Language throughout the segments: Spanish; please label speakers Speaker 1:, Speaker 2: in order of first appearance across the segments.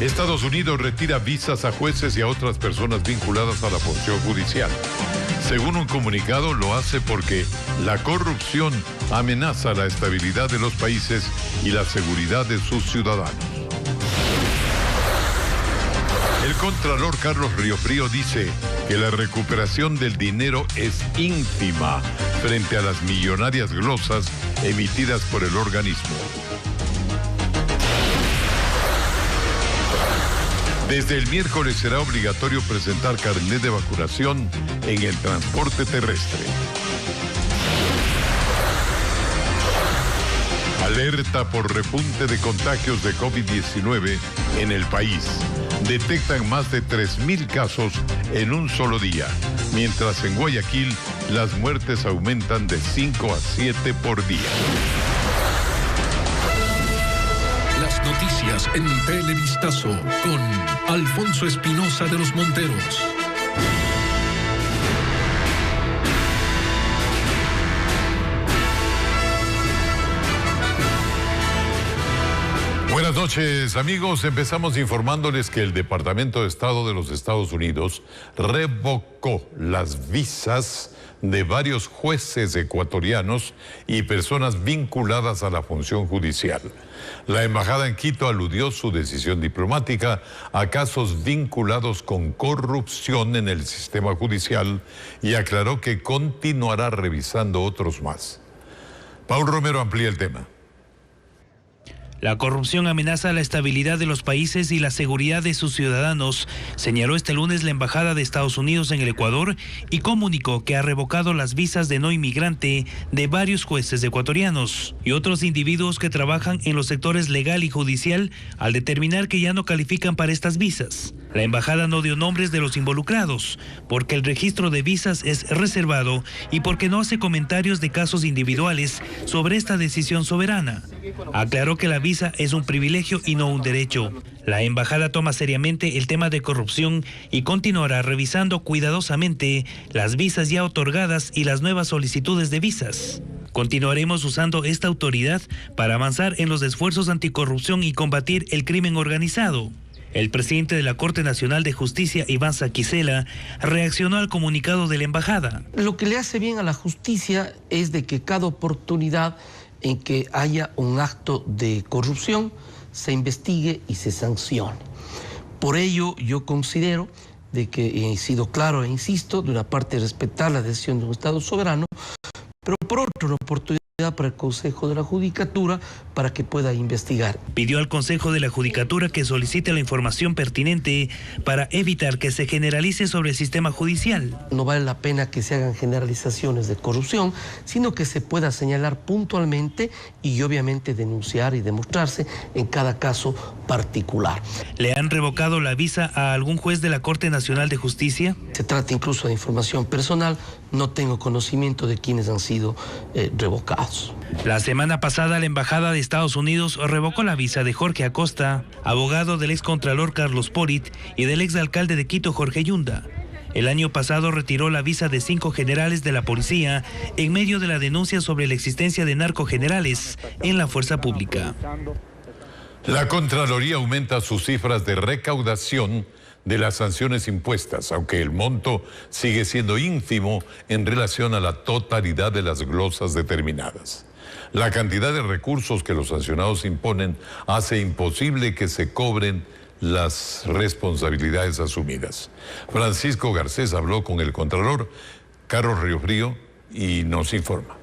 Speaker 1: Estados Unidos retira visas a jueces y a otras personas vinculadas a la función judicial. Según un comunicado, lo hace porque la corrupción amenaza la estabilidad de los países y la seguridad de sus ciudadanos. El contralor Carlos Riofrío dice que la recuperación del dinero es ínfima frente a las millonarias glosas emitidas por el organismo. Desde el miércoles será obligatorio presentar carnet de vacunación en el transporte terrestre. Alerta por repunte de contagios de COVID-19 en el país. Detectan más de 3.000 casos en un solo día, mientras en Guayaquil las muertes aumentan de 5 a 7 por día.
Speaker 2: Las noticias en Televistazo con Alfonso Espinosa de los Monteros.
Speaker 1: Buenas noches, amigos. Empezamos informándoles que el Departamento de Estado de los Estados Unidos revocó las visas de varios jueces ecuatorianos y personas vinculadas a la función judicial. La embajada en Quito aludió su decisión diplomática a casos vinculados con corrupción en el sistema judicial y aclaró que continuará revisando otros más. Paul Romero amplía el tema.
Speaker 3: La corrupción amenaza la estabilidad de los países y la seguridad de sus ciudadanos, señaló este lunes la Embajada de Estados Unidos en el Ecuador y comunicó que ha revocado las visas de no inmigrante de varios jueces ecuatorianos y otros individuos que trabajan en los sectores legal y judicial al determinar que ya no califican para estas visas. La embajada no dio nombres de los involucrados, porque el registro de visas es reservado y porque no hace comentarios de casos individuales sobre esta decisión soberana. Aclaró que la visa es un privilegio y no un derecho. La embajada toma seriamente el tema de corrupción y continuará revisando cuidadosamente las visas ya otorgadas y las nuevas solicitudes de visas. Continuaremos usando esta autoridad para avanzar en los esfuerzos anticorrupción y combatir el crimen organizado. El presidente de la Corte Nacional de Justicia, Iván Saquicela, reaccionó al comunicado de la embajada.
Speaker 4: Lo que le hace bien a la justicia es de que cada oportunidad en que haya un acto de corrupción se investigue y se sancione. Por ello, yo considero de que he sido claro e insisto, de una parte respetar la decisión de un Estado soberano, pero por otra una oportunidad para el Consejo de la Judicatura para que pueda investigar.
Speaker 3: Pidió al Consejo de la Judicatura que solicite la información pertinente para evitar que se generalice sobre el sistema judicial.
Speaker 4: No vale la pena que se hagan generalizaciones de corrupción, sino que se pueda señalar puntualmente y obviamente denunciar y demostrarse en cada caso particular.
Speaker 3: ¿Le han revocado la visa a algún juez de la Corte Nacional de Justicia?
Speaker 4: Se trata incluso de información personal, no tengo conocimiento de quienes han sido revocados.
Speaker 3: La semana pasada la Embajada de Estados Unidos revocó la visa de Jorge Acosta, abogado del excontralor Carlos Porit y del exalcalde de Quito Jorge Yunda. El año pasado retiró la visa de 5 generales de la policía en medio de la denuncia sobre la existencia de narcogenerales en la fuerza pública.
Speaker 1: La Contraloría aumenta sus cifras de recaudación de las sanciones impuestas, aunque el monto sigue siendo ínfimo en relación a la totalidad de las glosas determinadas. La cantidad de recursos que los sancionados imponen hace imposible que se cobren las responsabilidades asumidas. Francisco Garcés habló con el Contralor Carlos Riofrío y nos informa.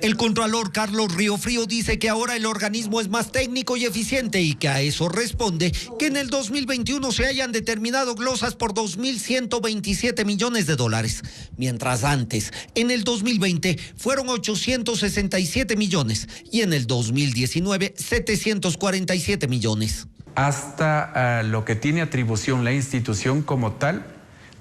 Speaker 5: El Contralor Carlos Riofrío dice que ahora el organismo es más técnico y eficiente y que a eso responde que en el 2021 se hayan determinado glosas por 2.127 millones de dólares, mientras antes, en el 2020, fueron 867 millones y en el 2019, 747 millones.
Speaker 6: Hasta lo que tiene atribución la institución como tal,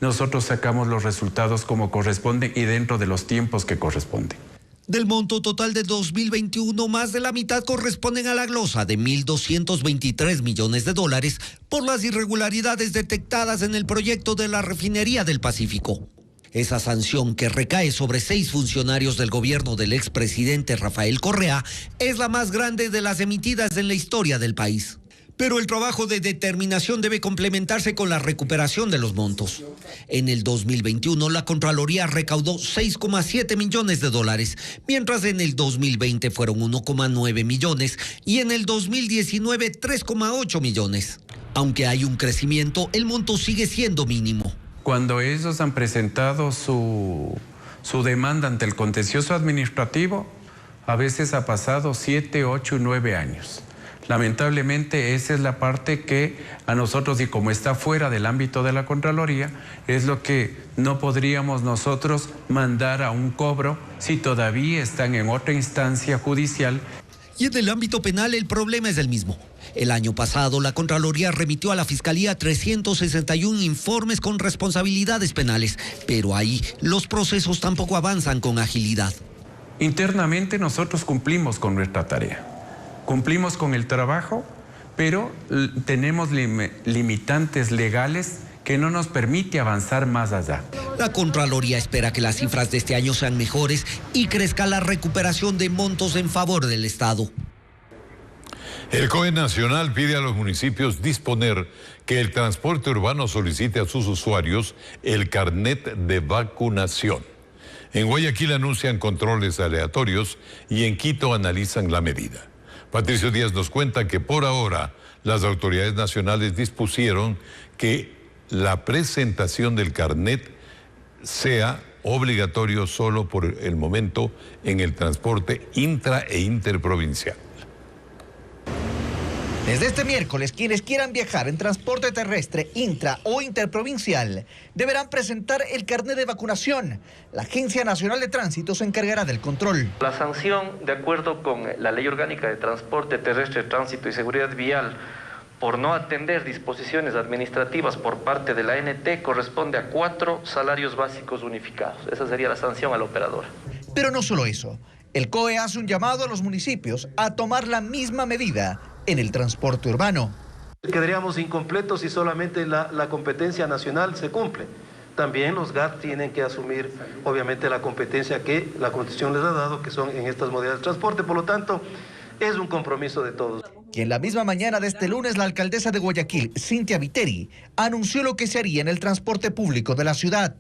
Speaker 6: nosotros sacamos los resultados como corresponden y dentro de los tiempos que corresponden.
Speaker 5: Del monto total de 2021, más de la mitad corresponden a la glosa de 1.223 millones de dólares por las irregularidades detectadas en el proyecto de la refinería del Pacífico. Esa sanción, que recae sobre 6 funcionarios del gobierno del expresidente Rafael Correa, es la más grande de las emitidas en la historia del país. Pero el trabajo de determinación debe complementarse con la recuperación de los montos. En el 2021, la Contraloría recaudó 6,7 millones de dólares, mientras en el 2020 fueron 1,9 millones y en el 2019 3,8 millones. Aunque hay un crecimiento, el monto sigue siendo mínimo.
Speaker 6: Cuando ellos han presentado su demanda ante el contencioso administrativo, a veces ha pasado 7, 8 y 9 años. Lamentablemente esa es la parte que a nosotros, y como está fuera del ámbito de la Contraloría, es lo que no podríamos nosotros mandar a un cobro si todavía están en otra instancia judicial.
Speaker 5: Y en el ámbito penal el problema es el mismo. El año pasado la Contraloría remitió a la Fiscalía 361 informes con responsabilidades penales, pero ahí los procesos tampoco avanzan con agilidad.
Speaker 6: Internamente nosotros cumplimos con nuestra tarea. Cumplimos con el trabajo, pero tenemos limitantes legales que no nos permite avanzar más allá.
Speaker 5: La Contraloría espera que las cifras de este año sean mejores y crezca la recuperación de montos en favor del Estado.
Speaker 1: El COE Nacional pide a los municipios disponer que el transporte urbano solicite a sus usuarios el carnet de vacunación. En Guayaquil anuncian controles aleatorios y en Quito analizan la medida. Patricio Díaz nos cuenta que por ahora las autoridades nacionales dispusieron que la presentación del carnet sea obligatorio solo por el momento en el transporte intra e interprovincial.
Speaker 7: Desde este miércoles, quienes quieran viajar en transporte terrestre, intra o interprovincial, deberán presentar el carnet de vacunación. La Agencia Nacional de Tránsito se encargará del control.
Speaker 8: La sanción, de acuerdo con la Ley Orgánica de Transporte Terrestre, Tránsito y Seguridad Vial, por no atender disposiciones administrativas por parte de la ANT, corresponde a 4 salarios básicos unificados. Esa sería la sanción al operador.
Speaker 7: Pero no solo eso. El COE hace un llamado a los municipios a tomar la misma medida en el transporte urbano.
Speaker 9: Quedaríamos incompletos si solamente la competencia nacional se cumple. También los GAT tienen que asumir, obviamente, la competencia que la Constitución les ha dado, que son en estas modalidades de transporte. Por lo tanto, es un compromiso de todos.
Speaker 7: Y en la misma mañana de este lunes, la alcaldesa de Guayaquil, Cintia Viteri, anunció lo que se haría en el transporte público de la ciudad.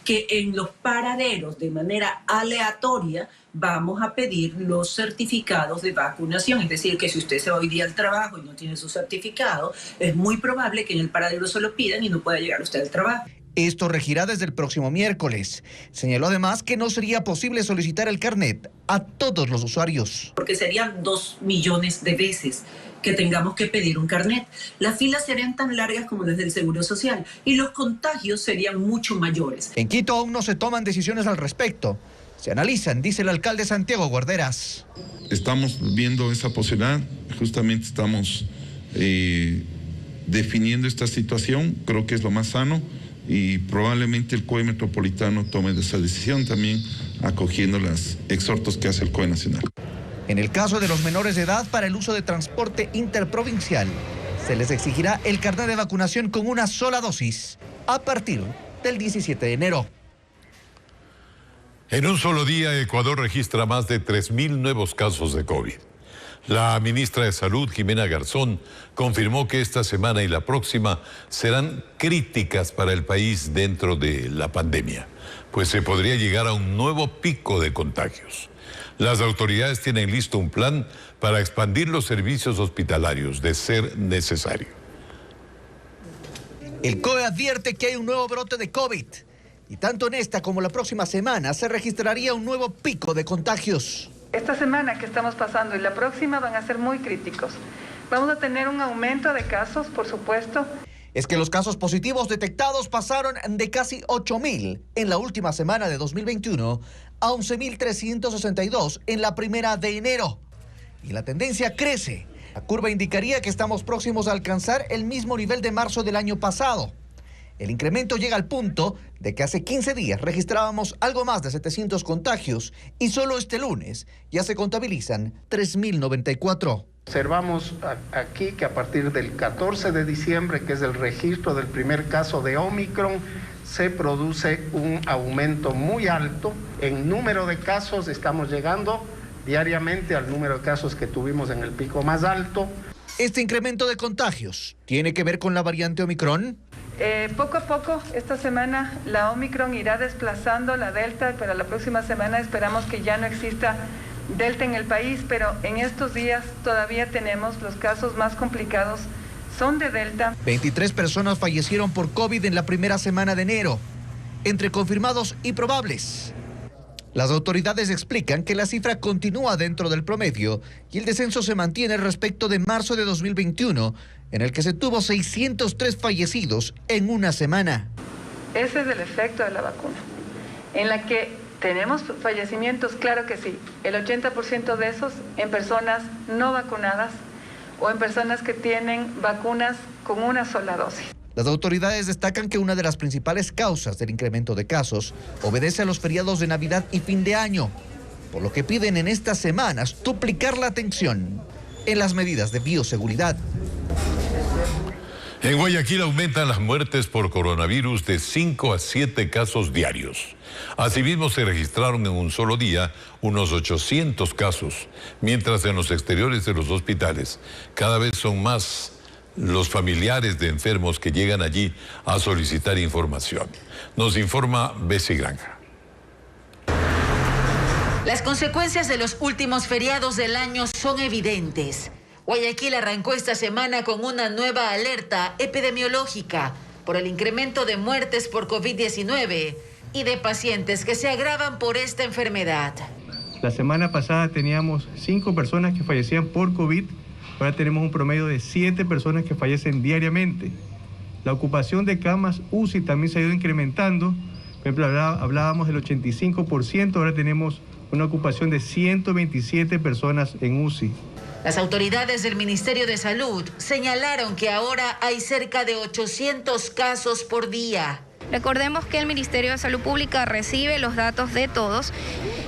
Speaker 10: Que en los paraderos, de manera aleatoria, vamos a pedir los certificados de vacunación. Es decir, que si usted se va hoy día al trabajo y no tiene su certificado, es muy probable que en el paradero se lo pidan y no pueda llegar usted al trabajo.
Speaker 7: Esto regirá desde el próximo miércoles. Señaló además que no sería posible solicitar el carnet a todos los usuarios.
Speaker 10: Porque serían 2 millones de veces que tengamos que pedir un carnet. Las filas serían tan largas como las del Seguro Social y los contagios serían mucho mayores.
Speaker 7: En Quito aún no se toman decisiones al respecto. Se analizan, dice el alcalde Santiago Guarderas.
Speaker 11: Estamos viendo esa posibilidad, justamente estamos definiendo esta situación, creo que es lo más sano y probablemente el COE Metropolitano tome esa decisión también acogiendo los exhortos que hace el COE Nacional.
Speaker 7: En el caso de los menores de edad para el uso de transporte interprovincial, se les exigirá el carnet de vacunación con una sola dosis a partir del 17 de enero.
Speaker 1: En un solo día, Ecuador registra más de 3.000 nuevos casos de COVID. La ministra de Salud, Jimena Garzón, confirmó que esta semana y la próxima serán críticas para el país dentro de la pandemia, pues se podría llegar a un nuevo pico de contagios. Las autoridades tienen listo un plan para expandir los servicios hospitalarios de ser necesario.
Speaker 7: El COE advierte que hay un nuevo brote de COVID y tanto en esta como la próxima semana se registraría un nuevo pico de contagios.
Speaker 12: Esta semana que estamos pasando y la próxima van a ser muy críticos. Vamos a tener un aumento de casos, por supuesto.
Speaker 7: Es que los casos positivos detectados pasaron de casi 8.000 en la última semana de 2021 a 11.362 en la primera de enero. Y la tendencia crece. La curva indicaría que estamos próximos a alcanzar el mismo nivel de marzo del año pasado. El incremento llega al punto de que hace 15 días registrábamos algo más de 700 contagios y solo este lunes ya se contabilizan 3.094.
Speaker 13: Observamos aquí que a partir del 14 de diciembre, que es el registro del primer caso de Omicron, se produce un aumento muy alto en número de casos. Estamos llegando diariamente al número de casos que tuvimos en el pico más alto.
Speaker 7: ¿Este incremento de contagios tiene que ver con la variante Omicron?
Speaker 12: Poco a poco, esta semana la Omicron irá desplazando la Delta, para la próxima semana esperamos que ya no exista Delta en el país, pero en estos días todavía tenemos los casos más complicados, son de Delta. 23 personas fallecieron por COVID en la primera semana de enero, entre confirmados y probables. Las autoridades explican que la cifra continúa dentro del promedio y el descenso se mantiene respecto de marzo de 2021, en el que se tuvo 603 fallecidos en una semana. Ese es el efecto de la vacuna, en la que tenemos fallecimientos, claro que sí, el 80% de esos en personas no vacunadas o en personas que tienen vacunas con una sola dosis.
Speaker 7: Las autoridades destacan que una de las principales causas del incremento de casos obedece a los feriados de Navidad y fin de año, por lo que piden en estas semanas duplicar la atención en las medidas de bioseguridad.
Speaker 1: En Guayaquil aumentan las muertes por coronavirus de 5 a 7 casos diarios. Asimismo, se registraron en un solo día unos 800 casos, mientras en los exteriores de los hospitales cada vez son más los familiares de enfermos que llegan allí a solicitar información. Nos informa Bessie Granja.
Speaker 14: Las consecuencias de los últimos feriados del año son evidentes. Guayaquil arrancó esta semana con una nueva alerta epidemiológica por el incremento de muertes por COVID-19 y de pacientes que se agravan por esta enfermedad.
Speaker 15: La semana pasada teníamos 5 personas que fallecían por COVID. Ahora tenemos un promedio de 7 personas que fallecen diariamente. La ocupación de camas UCI también se ha ido incrementando. Por ejemplo, hablábamos del 85%, ahora tenemos una ocupación de 127 personas en UCI.
Speaker 14: Las autoridades del Ministerio de Salud señalaron que ahora hay cerca de 800 casos por día.
Speaker 16: Recordemos que el Ministerio de Salud Pública recibe los datos de todos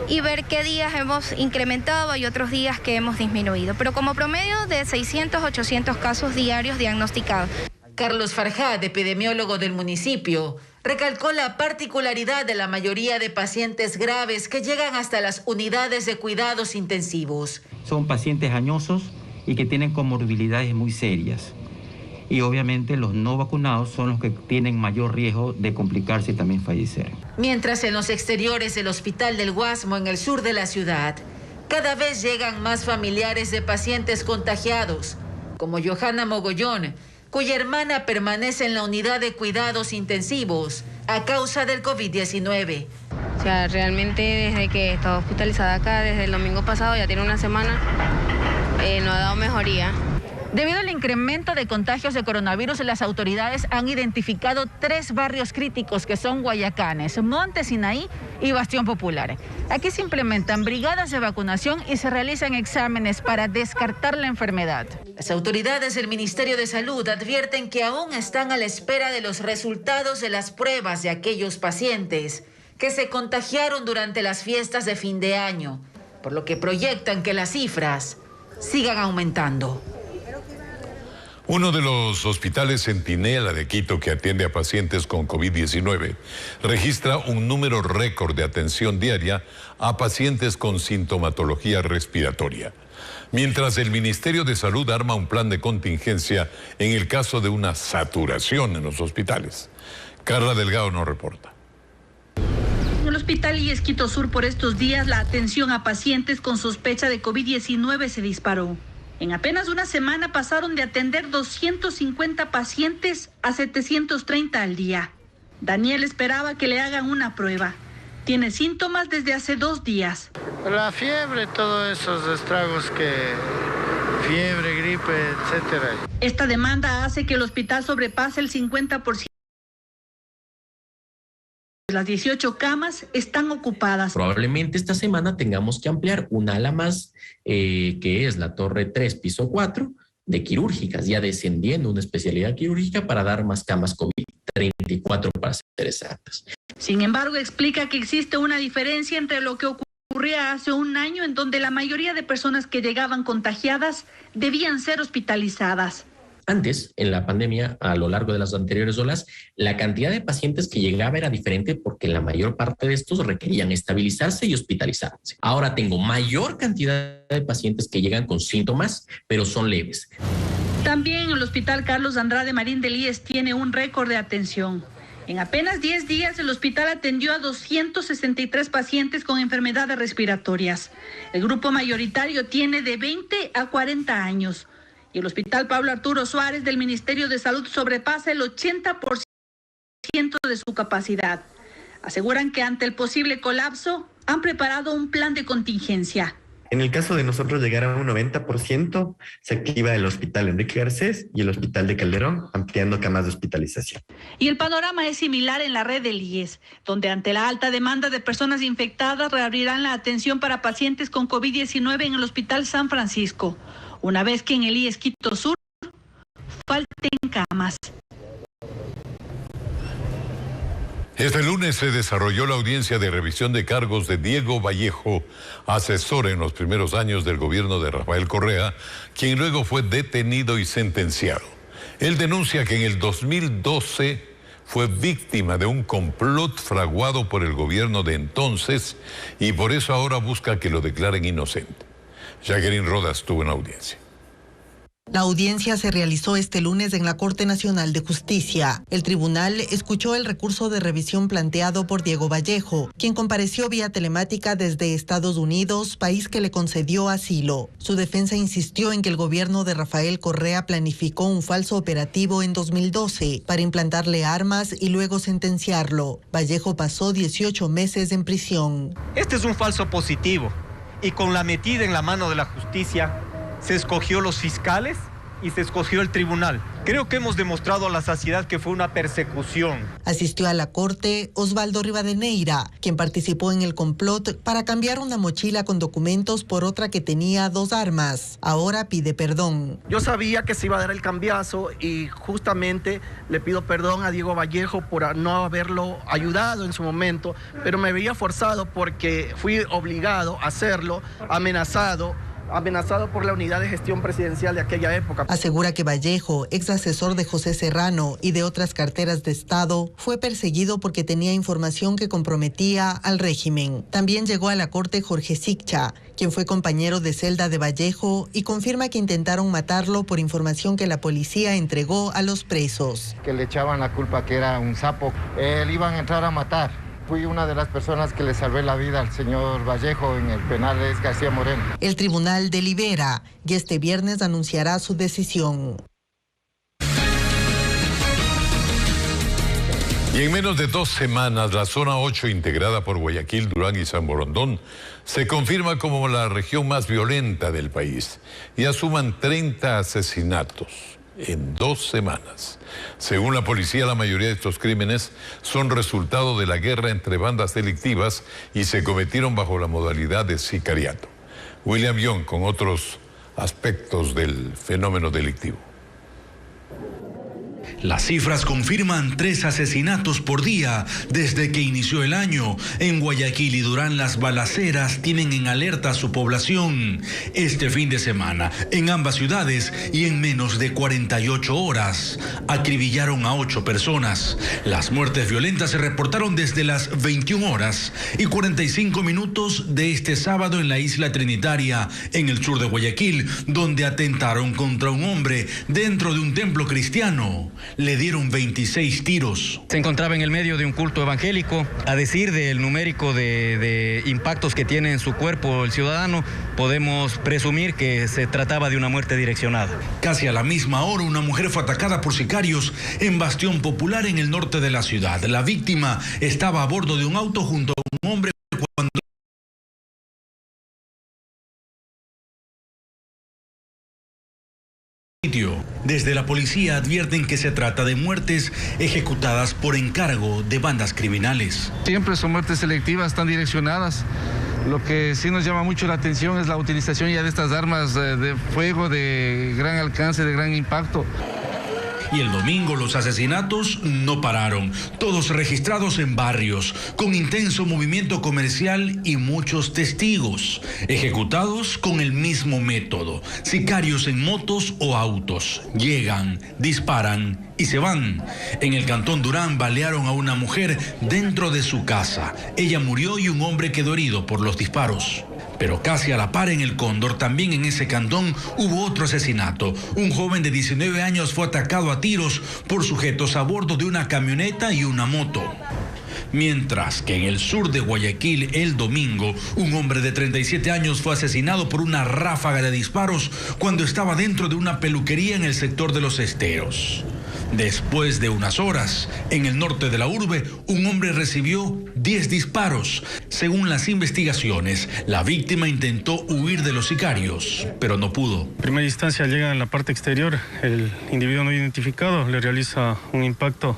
Speaker 16: y ver qué días hemos incrementado y otros días que hemos disminuido, pero como promedio de 600 a 800 casos diarios diagnosticados.
Speaker 14: Carlos Farjad, epidemiólogo del municipio, recalcó la particularidad de la mayoría de pacientes graves que llegan hasta las unidades de cuidados intensivos.
Speaker 17: Son pacientes añosos y que tienen comorbilidades muy serias. Y obviamente los no vacunados son los que tienen mayor riesgo de complicarse y también fallecer.
Speaker 14: Mientras en los exteriores del Hospital del Guasmo, en el sur de la ciudad, cada vez llegan más familiares de pacientes contagiados, como Johanna Mogollón, cuya hermana permanece en la unidad de cuidados intensivos a causa del COVID-19.
Speaker 18: O sea, realmente desde que estaba hospitalizada acá, desde el domingo pasado, ya tiene una semana, no ha dado mejoría.
Speaker 14: Debido al incremento de contagios de coronavirus, las autoridades han identificado 3 barrios críticos que son Guayacanes, Monte Sinaí y Bastión Popular. Aquí se implementan brigadas de vacunación y se realizan exámenes para descartar la enfermedad. Las autoridades del Ministerio de Salud advierten que aún están a la espera de los resultados de las pruebas de aquellos pacientes que se contagiaron durante las fiestas de fin de año, por lo que proyectan que las cifras sigan aumentando.
Speaker 1: Uno de los hospitales Centinela de Quito, que atiende a pacientes con COVID-19, registra un número récord de atención diaria a pacientes con sintomatología respiratoria. Mientras el Ministerio de Salud arma un plan de contingencia en el caso de una saturación en los hospitales. Carla Delgado nos reporta.
Speaker 19: En el Hospital IES Quito Sur, por estos días, la atención a pacientes con sospecha de COVID-19 se disparó. En apenas una semana pasaron de atender 250 pacientes a 730 al día. Daniel esperaba que le hagan una prueba. Tiene síntomas desde hace 2 días.
Speaker 20: La fiebre, todos esos estragos fiebre, gripe, etcétera.
Speaker 19: Esta demanda hace que el hospital sobrepase el 50%. Las 18 camas están ocupadas.
Speaker 21: Probablemente esta semana tengamos que ampliar una ala más, que es la torre 3, piso 4, de quirúrgicas, ya descendiendo una especialidad quirúrgica para dar más camas COVID, 34 para ser exactas.
Speaker 19: Sin embargo, explica que existe una diferencia entre lo que ocurría hace un año, en donde la mayoría de personas que llegaban contagiadas debían ser hospitalizadas.
Speaker 21: Antes, en la pandemia, a lo largo de las anteriores olas, la cantidad de pacientes que llegaba era diferente porque la mayor parte de estos requerían estabilizarse y hospitalizarse. Ahora tengo mayor cantidad de pacientes que llegan con síntomas, pero son leves.
Speaker 19: También el Hospital Carlos Andrade Marín del IES tiene un récord de atención. En apenas 10 días, el hospital atendió a 263 pacientes con enfermedades respiratorias. El grupo mayoritario tiene de 20 a 40 años. Y el Hospital Pablo Arturo Suárez del Ministerio de Salud sobrepasa el 80% de su capacidad. Aseguran que ante el posible colapso han preparado un plan de contingencia.
Speaker 2: En el caso de nosotros llegar a un 90%, se activa el Hospital Enrique Garcés y el Hospital de Calderón, ampliando camas de hospitalización.
Speaker 19: Y el panorama es similar en la red del IES, donde ante la alta demanda de personas infectadas reabrirán la atención para pacientes con COVID-19 en el Hospital San Francisco, una vez que en el IES Quito Sur falten camas.
Speaker 1: Este lunes se desarrolló la audiencia de revisión de cargos de Diego Vallejo, asesor en los primeros años del gobierno de Rafael Correa, quien luego fue detenido y sentenciado. Él denuncia que en el 2012 fue víctima de un complot fraguado por el gobierno de entonces y por eso ahora busca que lo declaren inocente. Jacqueline Rodas estuvo en la audiencia.
Speaker 22: La audiencia se realizó este lunes en la Corte Nacional de Justicia. El tribunal escuchó el recurso de revisión planteado por Diego Vallejo, quien compareció vía telemática desde Estados Unidos, país que le concedió asilo. Su defensa insistió en que el gobierno de Rafael Correa planificó un falso operativo en 2012 para implantarle armas y luego sentenciarlo. Vallejo pasó 18 meses en prisión.
Speaker 23: Este es un falso positivo y con la metida en la mano de la justicia se escogió los fiscales y se escogió el tribunal. Creo que hemos demostrado a la saciedad que fue una persecución.
Speaker 22: Asistió a la corte Osvaldo Rivadeneira, quien participó en el complot para cambiar una mochila con documentos por otra que tenía 2 armas. Ahora pide perdón.
Speaker 24: Yo sabía que se iba a dar el cambiazo y justamente le pido perdón a Diego Vallejo por no haberlo ayudado en su momento, pero me veía forzado porque fui obligado a hacerlo, amenazado por la unidad de gestión presidencial de aquella época.
Speaker 22: Asegura que Vallejo, ex asesor de José Serrano y de otras carteras de Estado, fue perseguido porque tenía información que comprometía al régimen. También llegó a la corte Jorge Siccha, quien fue compañero de celda de Vallejo y confirma que intentaron matarlo por información que la policía entregó a los presos.
Speaker 25: Que le echaban la culpa que era un sapo. Él iban a entrar a matar. Fui una de las personas que le salvé la vida al señor Vallejo en el penal de García Moreno.
Speaker 22: El tribunal delibera y este viernes anunciará su decisión.
Speaker 1: Y en menos de 2 semanas, la zona 8, integrada por Guayaquil, Durán y San Borondón, se confirma como la región más violenta del país. Ya suman 30 asesinatos en 2 semanas. Según la policía, la mayoría de estos crímenes son resultado de la guerra entre bandas delictivas y se cometieron bajo la modalidad de sicariato. William Young con otros aspectos del fenómeno delictivo.
Speaker 26: Las cifras confirman 3 asesinatos por día desde que inició el año. En Guayaquil y Durán las balaceras tienen en alerta a su población. Este fin de semana, en ambas ciudades y en menos de 48 horas, acribillaron a 8 personas. Las muertes violentas se reportaron desde las 21 horas y 45 minutos de este sábado en la isla Trinitaria, en el sur de Guayaquil, donde atentaron contra un hombre dentro de un templo cristiano. Le dieron 26 tiros.
Speaker 27: Se encontraba en el medio de un culto evangélico. A decir del numérico de impactos que tiene en su cuerpo el ciudadano, podemos presumir que se trataba de una muerte direccionada.
Speaker 26: Casi a la misma hora, una mujer fue atacada por sicarios en Bastión Popular, en el norte de la ciudad. La víctima estaba a bordo de un auto junto a un hombre cuando desde la policía advierten que se trata de muertes ejecutadas por encargo de bandas criminales.
Speaker 28: Siempre son muertes selectivas, están direccionadas. Lo que sí nos llama mucho la atención es la utilización ya de estas armas de fuego de gran alcance, de gran impacto.
Speaker 26: Y el domingo los asesinatos no pararon, todos registrados en barrios, con intenso movimiento comercial y muchos testigos, ejecutados con el mismo método. Sicarios en motos o autos, llegan, disparan y se van. En el cantón Durán balearon a una mujer dentro de su casa. Ella murió y un hombre quedó herido por los disparos. Pero casi a la par en el Cóndor, también en ese cantón, hubo otro asesinato. Un joven de 19 años fue atacado a tiros por sujetos a bordo de una camioneta y una moto. Mientras que en el sur de Guayaquil, el domingo, un hombre de 37 años fue asesinado por una ráfaga de disparos cuando estaba dentro de una peluquería en el sector de Los Esteros. Después de unas horas, en el norte de la urbe, un hombre recibió 10 disparos. Según las investigaciones, la víctima intentó huir de los sicarios, pero no pudo.
Speaker 3: En primera instancia llega en la parte exterior, el individuo no identificado le realiza un impacto,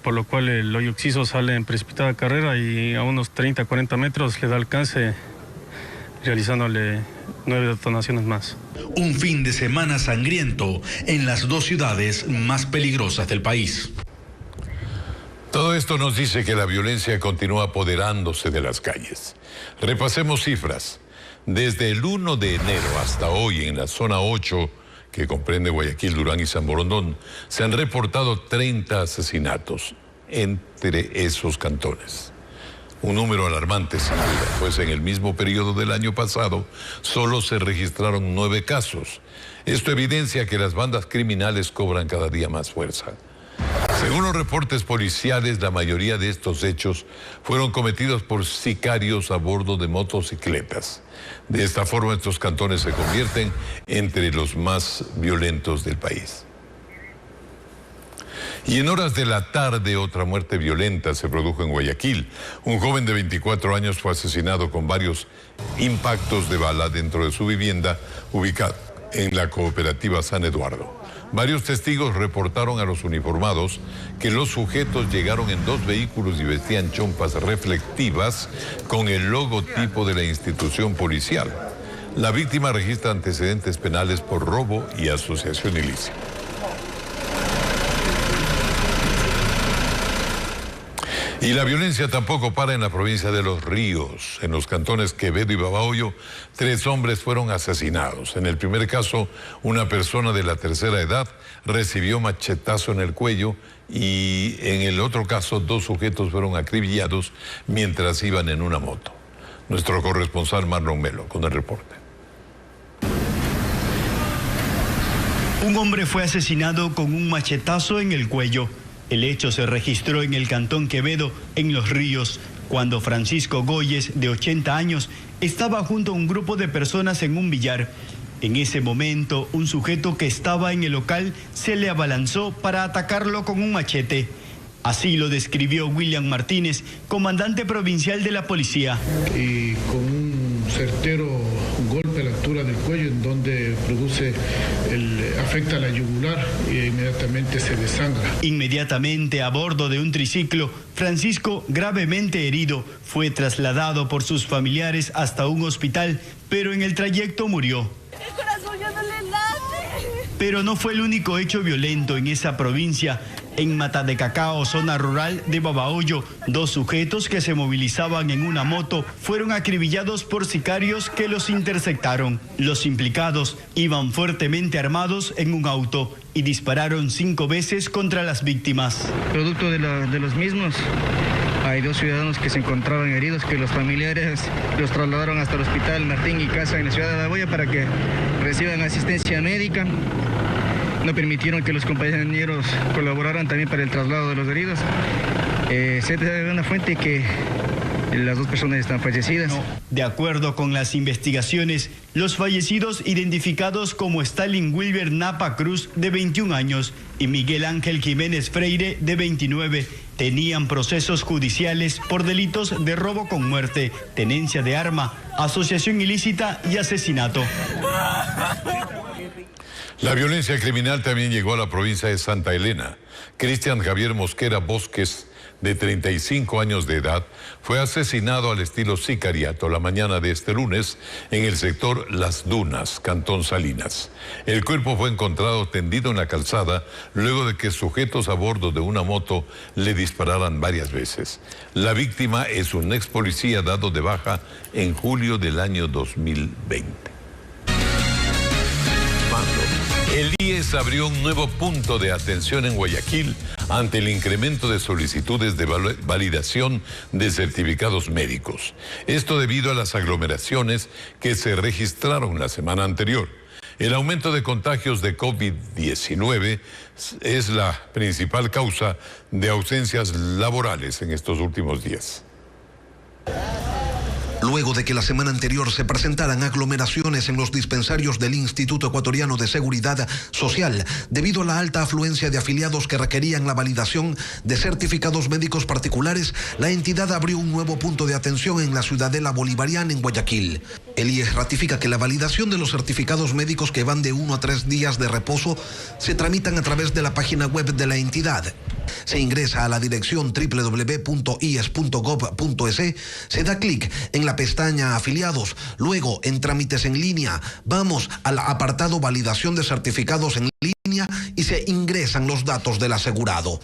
Speaker 3: por lo cual el hoyo occiso sale en precipitada carrera y a unos 30-40 metros le da alcance, realizándole 9 detonaciones más.
Speaker 26: Un fin de semana sangriento en las dos ciudades más peligrosas del país.
Speaker 1: Todo esto nos dice que la violencia continúa apoderándose de las calles. Repasemos cifras. Desde el 1 de enero hasta hoy en la zona 8, que comprende Guayaquil, Durán y San Borondón, se han reportado 30 asesinatos entre esos cantones. Un número alarmante sin duda, pues en el mismo periodo del año pasado solo se registraron 9 casos. Esto evidencia que las bandas criminales cobran cada día más fuerza. Según los reportes policiales, la mayoría de estos hechos fueron cometidos por sicarios a bordo de motocicletas. De esta forma, estos cantones se convierten entre los más violentos del país. Y en horas de la tarde, otra muerte violenta se produjo en Guayaquil. Un joven de 24 años fue asesinado con varios impactos de bala dentro de su vivienda, ubicada en la cooperativa San Eduardo. Varios testigos reportaron a los uniformados que los sujetos llegaron en 2 vehículos y vestían chompas reflectivas con el logotipo de la institución policial. La víctima registra antecedentes penales por robo y asociación ilícita. Y la violencia tampoco para en la provincia de Los Ríos. En los cantones Quevedo y Babahoyo, 3 hombres fueron asesinados. En el primer caso, una persona de la tercera edad recibió machetazo en el cuello y en el otro caso 2 sujetos fueron acribillados mientras iban en una moto. Nuestro corresponsal Marlon Melo con el reporte.
Speaker 4: Un hombre fue asesinado con un machetazo en el cuello. El hecho se registró en el cantón Quevedo, en Los Ríos, cuando Francisco Goyes, de 80 años, estaba junto a un grupo de personas en un billar. En ese momento, un sujeto que estaba en el local se le abalanzó para atacarlo con un machete. Así lo describió William Martínez, comandante provincial de la policía.
Speaker 5: Y con un certero golpe a la altura del cuello, en donde afecta la yugular e inmediatamente se desangra.
Speaker 4: Inmediatamente a bordo de un triciclo, Francisco, gravemente herido, fue trasladado por sus familiares hasta un hospital, pero en el trayecto murió.
Speaker 6: El corazón ya no le late.
Speaker 4: Pero no fue el único hecho violento en esa provincia. En Mata de Cacao, zona rural de Babahoyo, 2 sujetos que se movilizaban en una moto fueron acribillados por sicarios que los interceptaron. Los implicados iban fuertemente armados en un auto y dispararon 5 veces contra las víctimas.
Speaker 8: Producto de los mismos, hay 2 ciudadanos que se encontraban heridos, que los familiares los trasladaron hasta el hospital Martín y Casa en la ciudad de Babahoyo para que reciban asistencia médica. No permitieron que los compañeros colaboraran también para el traslado de los heridos. Se da una fuente que las 2 personas están fallecidas.
Speaker 4: De acuerdo con las investigaciones, los fallecidos identificados como Stalin Wilber Napa Cruz, de 21 años, y Miguel Ángel Jiménez Freire, de 29, tenían procesos judiciales por delitos de robo con muerte, tenencia de arma, asociación ilícita y asesinato.
Speaker 1: La violencia criminal también llegó a la provincia de Santa Elena. Cristian Javier Mosquera Bosques, de 35 años de edad, fue asesinado al estilo sicariato la mañana de este lunes en el sector Las Dunas, Cantón Salinas. El cuerpo fue encontrado tendido en la calzada luego de que sujetos a bordo de una moto le dispararan varias veces. La víctima es un ex policía dado de baja en julio del año 2020. El IES abrió un nuevo punto de atención en Guayaquil ante el incremento de solicitudes de validación de certificados médicos. Esto debido a las aglomeraciones que se registraron la semana anterior. El aumento de contagios de COVID-19 es la principal causa de ausencias laborales en estos últimos días.
Speaker 7: Luego de que la semana anterior se presentaran aglomeraciones en los dispensarios del Instituto Ecuatoriano de Seguridad Social, debido a la alta afluencia de afiliados que requerían la validación de certificados médicos particulares, la entidad abrió un nuevo punto de atención en la Ciudadela Bolivariana en Guayaquil. El IES ratifica que la validación de los certificados médicos que van de 1 a 3 días de reposo se tramitan a través de la página web de la entidad. Se ingresa a la dirección www.ies.gov.es, se da clic en la pestaña Afiliados, luego en Trámites en línea, vamos al apartado Validación de certificados en línea y se ingresan los datos del asegurado.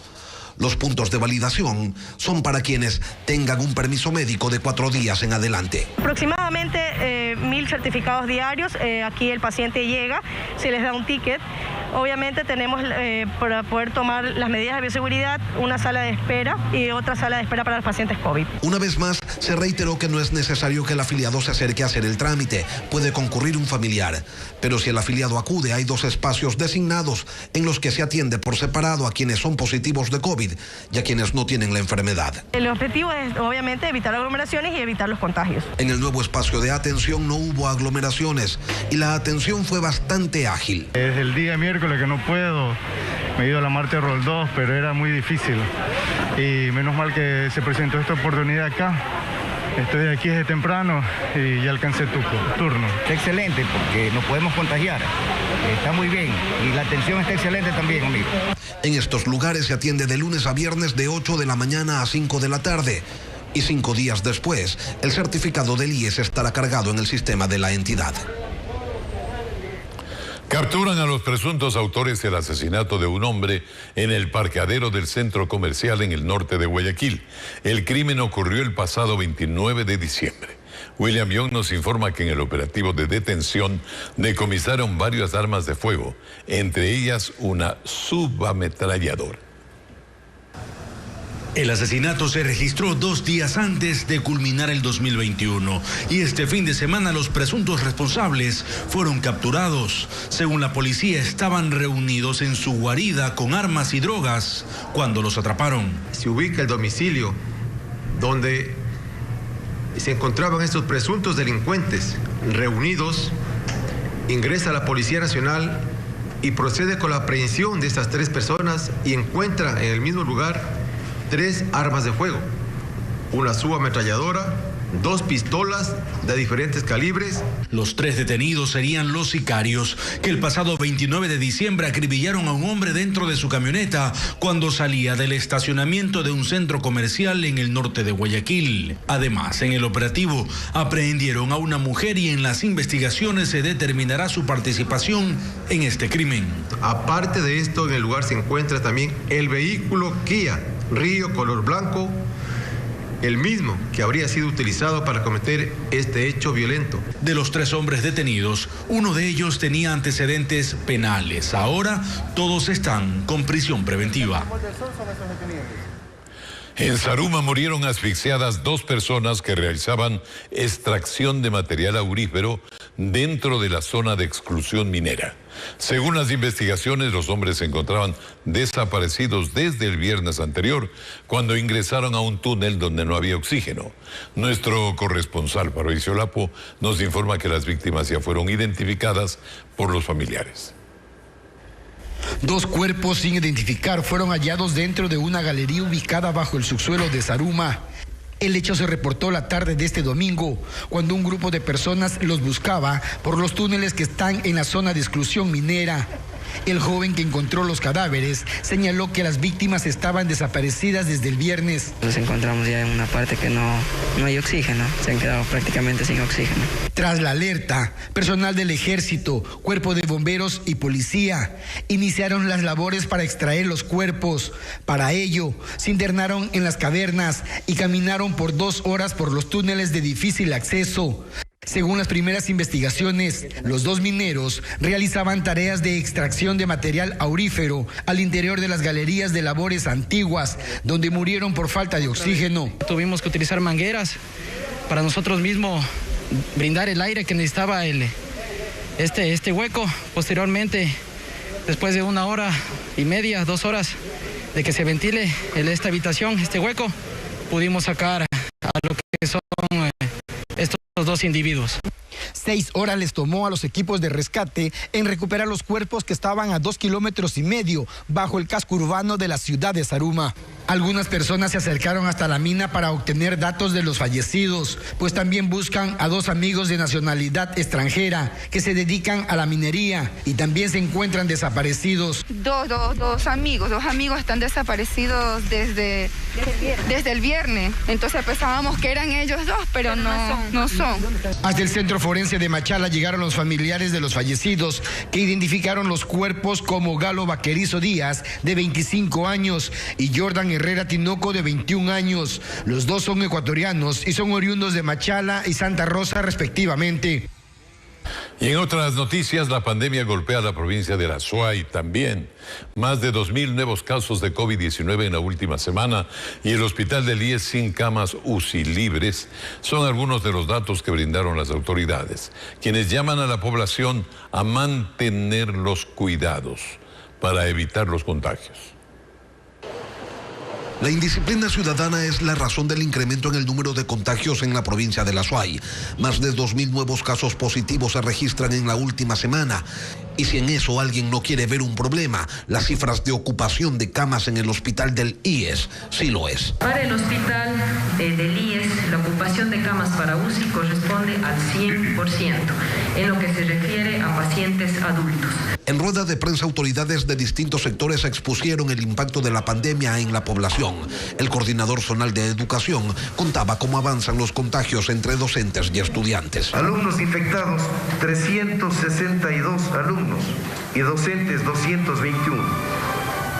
Speaker 7: Los puntos de validación son para quienes tengan un permiso médico de 4 días en adelante.
Speaker 9: Aproximadamente 1000 certificados diarios. Aquí el paciente llega, se les da un ticket. Obviamente tenemos para poder tomar las medidas de bioseguridad una sala de espera y otra sala de espera para los pacientes COVID.
Speaker 7: Una vez más, se reiteró que no es necesario que el afiliado se acerque a hacer el trámite. Puede concurrir un familiar. Pero si el afiliado acude, hay 2 espacios designados en los que se atiende por separado a quienes son positivos de COVID y a quienes no tienen la enfermedad.
Speaker 9: El objetivo es obviamente evitar aglomeraciones y evitar los contagios.
Speaker 7: En el nuevo espacio de atención no hubo aglomeraciones y la atención fue bastante ágil.
Speaker 10: Desde el día miércoles que no puedo, me he ido a la Marte Roldós, pero era muy difícil y menos mal que se presentó esta oportunidad acá. Estoy aquí desde temprano y ya alcancé tu turno.
Speaker 11: Está excelente porque nos podemos contagiar. Está muy bien y la atención está excelente también, amigo.
Speaker 7: En estos lugares se atiende de lunes a viernes de 8 de la mañana a 5 de la tarde. Y 5 días después, el certificado del IES estará cargado en el sistema de la entidad.
Speaker 1: Capturan a los presuntos autores del asesinato de un hombre en el parqueadero del centro comercial en el norte de Guayaquil. El crimen ocurrió el pasado 29 de diciembre. William Young nos informa que en el operativo de detención decomisaron varias armas de fuego, entre ellas una subametralladora.
Speaker 26: El asesinato se registró 2 días antes de culminar el 2021 y este fin de semana los presuntos responsables fueron capturados. Según la policía, estaban reunidos en su guarida con armas y drogas cuando los atraparon.
Speaker 12: Se ubica el domicilio donde se encontraban estos presuntos delincuentes reunidos, ingresa la Policía Nacional y procede con la aprehensión de estas 3 personas y encuentra en el mismo lugar 3 armas de fuego, una subametralladora, 2 pistolas de diferentes calibres.
Speaker 26: Los 3 detenidos serían los sicarios que el pasado 29 de diciembre acribillaron a un hombre dentro de su camioneta cuando salía del estacionamiento de un centro comercial en el norte de Guayaquil. Además, en el operativo aprehendieron a una mujer y en las investigaciones se determinará su participación en este crimen.
Speaker 12: Aparte de esto, en el lugar se encuentra también el vehículo Kia Río color blanco, el mismo que habría sido utilizado para cometer este hecho violento.
Speaker 26: De los 3 hombres detenidos, uno de ellos tenía antecedentes penales. Ahora todos están con prisión preventiva.
Speaker 1: En Zaruma murieron asfixiadas 2 personas que realizaban extracción de material aurífero dentro de la zona de exclusión minera. Según las investigaciones, los hombres se encontraban desaparecidos desde el viernes anterior, cuando ingresaron a un túnel donde no había oxígeno. Nuestro corresponsal, Fabricio Lapo, nos informa que las víctimas ya fueron identificadas por los familiares.
Speaker 13: 2 cuerpos sin identificar fueron hallados dentro de una galería ubicada bajo el subsuelo de Zaruma. El hecho se reportó la tarde de este domingo, cuando un grupo de personas los buscaba por los túneles que están en la zona de exclusión minera. El joven que encontró los cadáveres señaló que las víctimas estaban desaparecidas desde el viernes.
Speaker 15: Nos encontramos ya en una parte que no hay oxígeno, se han quedado prácticamente sin oxígeno.
Speaker 13: Tras la alerta, personal del Ejército, Cuerpo de Bomberos y Policía iniciaron las labores para extraer los cuerpos. Para ello, se internaron en las cavernas y caminaron por 2 horas por los túneles de difícil acceso. Según las primeras investigaciones, los dos mineros realizaban tareas de extracción de material aurífero al interior de las galerías de labores antiguas, donde murieron por falta de oxígeno.
Speaker 27: Tuvimos que utilizar mangueras para nosotros mismos brindar el aire que necesitaba este hueco. Posteriormente, después de 1 hora y media, 2 horas de que se ventile esta habitación, este hueco, pudimos sacar a lo que son estos 2 individuos.
Speaker 13: 6 horas les tomó a los equipos de rescate en recuperar los cuerpos que estaban a 2,5 kilómetros bajo el casco urbano de la ciudad de Zaruma. Algunas personas se acercaron hasta la mina para obtener datos de los fallecidos, pues también buscan a 2 amigos de nacionalidad extranjera que se dedican a la minería y también se encuentran desaparecidos.
Speaker 2: Dos amigos están desaparecidos desde el viernes. Entonces pensábamos que eran ellos 2, pero no son.
Speaker 13: Hasta el centro forense de Machala llegaron los familiares de los fallecidos, que identificaron los cuerpos como Galo Vaquerizo Díaz, de 25 años, y Jordan Herrera Tinoco, de 21 años. Los 2 son ecuatorianos y son oriundos de Machala y Santa Rosa, respectivamente.
Speaker 1: Y en otras noticias, la pandemia golpea a la provincia de Azuay también. Más de 2,000 nuevos casos de COVID-19 en la última semana y el hospital del IES sin camas UCI libres son algunos de los datos que brindaron las autoridades, quienes llaman a la población a mantener los cuidados para evitar los contagios.
Speaker 7: La indisciplina ciudadana es la razón del incremento en el número de contagios en la provincia de Azuay. Más de 2,000 nuevos casos positivos se registran en la última semana. Y si en eso alguien no quiere ver un problema, las cifras de ocupación de camas en el hospital del IES sí lo es.
Speaker 14: Para el hospital del IES, la ocupación de camas para UCI corresponde al 100%, en lo que se refiere a pacientes adultos.
Speaker 7: En rueda de prensa, autoridades de distintos sectores expusieron el impacto de la pandemia en la población. El coordinador zonal de educación contaba cómo avanzan los contagios entre docentes y estudiantes.
Speaker 16: Alumnos infectados, 362 alumnos y docentes 221.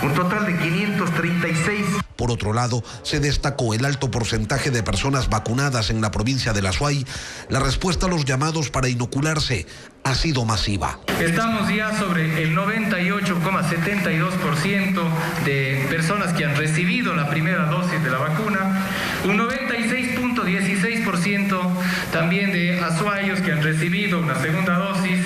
Speaker 16: Un total de 536.
Speaker 7: Por otro lado, se destacó el alto porcentaje de personas vacunadas en la provincia de Azuay. La respuesta a los llamados para inocularse ha sido masiva.
Speaker 17: Estamos ya sobre el 98,72% de personas que han recibido la primera dosis de la vacuna, un 96,16% también de azuayos que han recibido una segunda dosis,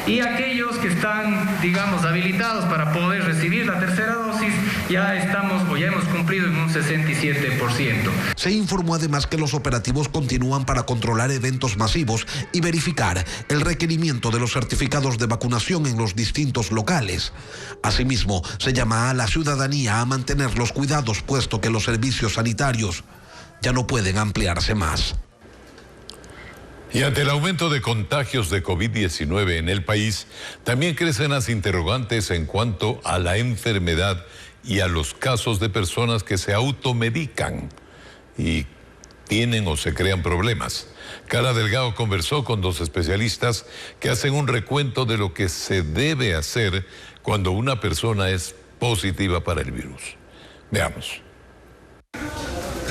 Speaker 17: y aquellos que están, digamos, habilitados para poder recibir la tercera dosis, ya hemos cumplido en un 67%.
Speaker 7: Se informó además que los operativos continúan para controlar eventos masivos y verificar el requerimiento de los certificados de vacunación en los distintos locales. Asimismo, se llama a la ciudadanía a mantener los cuidados, puesto que los servicios sanitarios ya no pueden ampliarse más.
Speaker 1: Y ante el aumento de contagios de COVID-19 en el país, también crecen las interrogantes en cuanto a la enfermedad y a los casos de personas que se automedican y tienen o se crean problemas. Carla Delgado conversó con 2 especialistas que hacen un recuento de lo que se debe hacer cuando una persona es positiva para el virus. Veamos.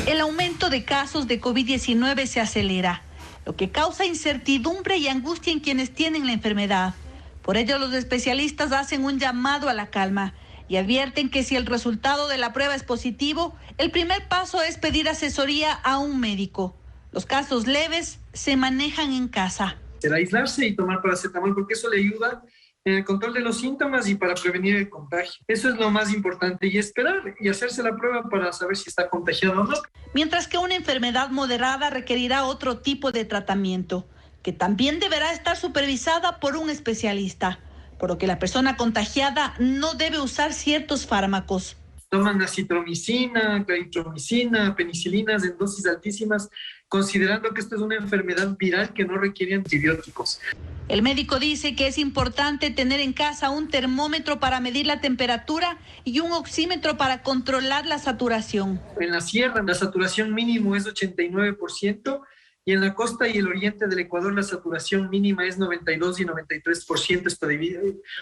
Speaker 18: El aumento de casos de COVID-19 se acelera, lo que causa incertidumbre y angustia en quienes tienen la enfermedad. Por ello, los especialistas hacen un llamado a la calma y advierten que si el resultado de la prueba es positivo, el primer paso es pedir asesoría a un médico. Los casos leves se manejan en casa.
Speaker 19: El aislarse y tomar paracetamol, porque eso le ayuda en el control de los síntomas y para prevenir el contagio. Eso es lo más importante, y esperar y hacerse la prueba para saber si está contagiado o no.
Speaker 18: Mientras que una enfermedad moderada requerirá otro tipo de tratamiento, que también deberá estar supervisada por un especialista, por lo que la persona contagiada no debe usar ciertos fármacos.
Speaker 19: Toman acitromicina, claritromicina, penicilinas en dosis altísimas, considerando que esto es una enfermedad viral que no requiere antibióticos.
Speaker 18: El médico dice que es importante tener en casa un termómetro para medir la temperatura y un oxímetro para controlar la saturación.
Speaker 19: En la sierra la saturación mínimo es 89%, y en la costa y el oriente del Ecuador la saturación mínima es 92 y 93%. Esto debido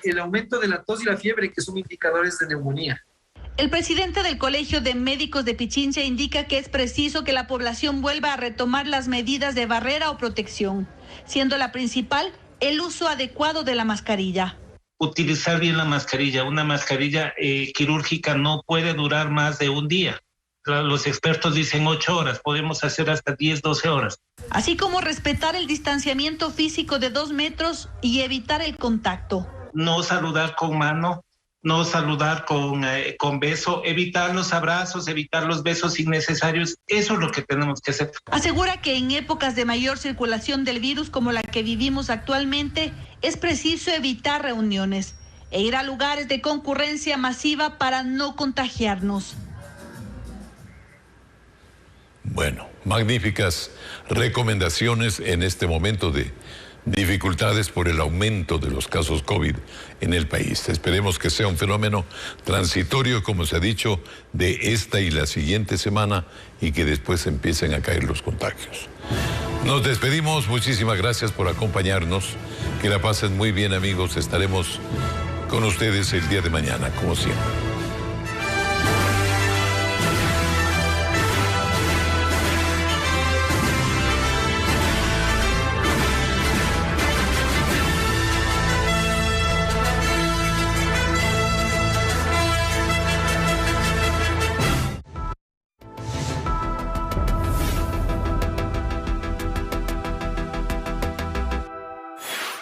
Speaker 19: al aumento de la tos y la fiebre, que son indicadores de neumonía.
Speaker 18: El presidente del Colegio de Médicos de Pichincha indica que es preciso que la población vuelva a retomar las medidas de barrera o protección, siendo la principal el uso adecuado de la mascarilla.
Speaker 3: Utilizar bien la mascarilla. Una mascarilla quirúrgica no puede durar más de un día. Los expertos dicen 8 horas, podemos hacer hasta 10, 12 horas.
Speaker 18: Así como respetar el distanciamiento físico de 2 metros y evitar el contacto.
Speaker 3: No saludar con mano, no saludar con beso, evitar los abrazos, evitar los besos innecesarios. Eso es lo que tenemos que hacer.
Speaker 18: Asegura que en épocas de mayor circulación del virus como la que vivimos actualmente, es preciso evitar reuniones e ir a lugares de concurrencia masiva para no contagiarnos.
Speaker 1: Bueno, magníficas recomendaciones en este momento de dificultades por el aumento de los casos COVID en el país. Esperemos que sea un fenómeno transitorio, como se ha dicho, de esta y la siguiente semana y que después empiecen a caer los contagios. Nos despedimos, muchísimas gracias por acompañarnos. Que la pasen muy bien, amigos. Estaremos con ustedes el día de mañana, como siempre.